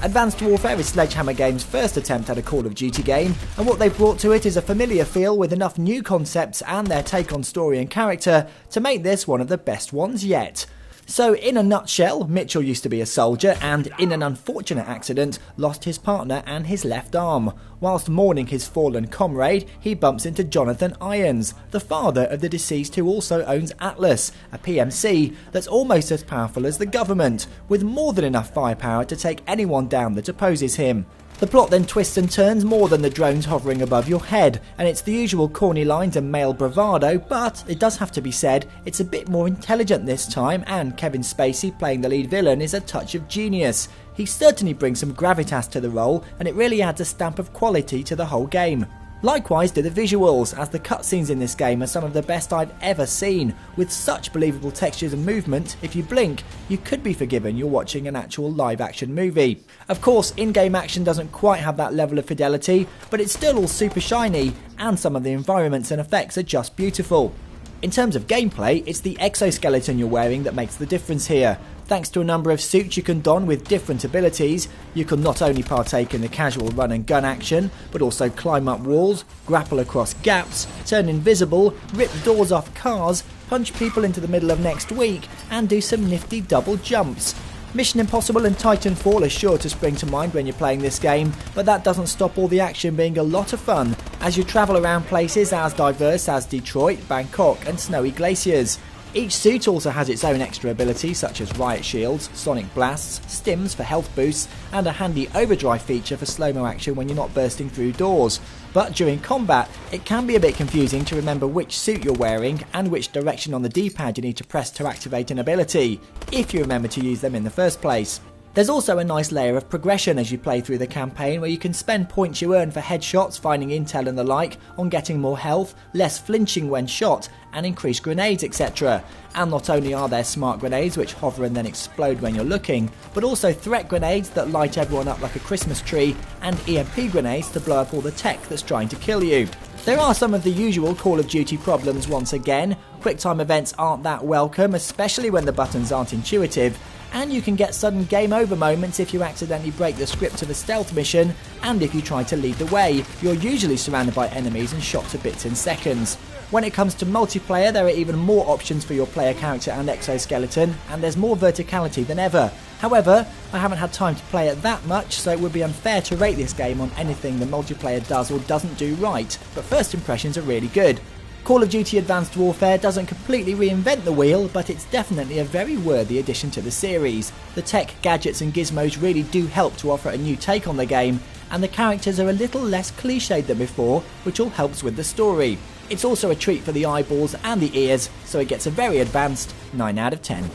Advanced Warfare is Sledgehammer Games' first attempt at a Call of Duty game, and what they've brought to it is a familiar feel with enough new concepts and their take on story and character to make this one of the best ones yet. So in a nutshell, Mitchell used to be a soldier and, in an unfortunate accident, lost his partner and his left arm. Whilst mourning his fallen comrade, he bumps into Jonathan Irons, the father of the deceased who also owns Atlas, a PMC that's almost as powerful as the government, with more than enough firepower to take anyone down that opposes him. The plot then twists and turns more than the drones hovering above your head, and it's the usual corny lines and male bravado, but it does have to be said, it's a bit more intelligent this time, and Kevin Spacey playing the lead villain is a touch of genius. He certainly brings some gravitas to the role, and it really adds a stamp of quality to the whole game. Likewise do the visuals, as the cutscenes in this game are some of the best I've ever seen. With such believable textures and movement, if you blink, you could be forgiven you're watching an actual live action movie. Of course, in-game action doesn't quite have that level of fidelity, but it's still all super shiny, and some of the environments and effects are just beautiful. In terms of gameplay, it's the exoskeleton you're wearing that makes the difference here. Thanks to a number of suits you can don with different abilities, you can not only partake in the casual run and gun action, but also climb up walls, grapple across gaps, turn invisible, rip doors off cars, punch people into the middle of next week, and do some nifty double jumps. Mission Impossible and Titanfall are sure to spring to mind when you're playing this game, but that doesn't stop all the action being a lot of fun as you travel around places as diverse as Detroit, Bangkok and snowy glaciers. Each suit also has its own extra abilities such as riot shields, sonic blasts, stims for health boosts, and a handy overdrive feature for slow-mo action when you're not bursting through doors. But during combat, it can be a bit confusing to remember which suit you're wearing and which direction on the D-pad you need to press to activate an ability, if you remember to use them in the first place. There's also a nice layer of progression as you play through the campaign where you can spend points you earn for headshots, finding intel and the like, on getting more health, less flinching when shot, and increased grenades, etc. And not only are there smart grenades which hover and then explode when you're looking, but also threat grenades that light everyone up like a Christmas tree, and EMP grenades to blow up all the tech that's trying to kill you. There are some of the usual Call of Duty problems once again. Quicktime events aren't that welcome, especially when the buttons aren't intuitive, and you can get sudden game over moments if you accidentally break the script of a stealth mission, and if you try to lead the way, you're usually surrounded by enemies and shot to bits in seconds. When it comes to multiplayer, there are even more options for your player character and exoskeleton, and there's more verticality than ever. However, I haven't had time to play it that much, so it would be unfair to rate this game on anything the multiplayer does or doesn't do right, but first impressions are really good. Call of Duty Advanced Warfare doesn't completely reinvent the wheel, but it's definitely a very worthy addition to the series. The tech, gadgets and gizmos really do help to offer a new take on the game, and the characters are a little less cliched than before, which all helps with the story. It's also a treat for the eyeballs and the ears, so it gets a very advanced 9 out of 10.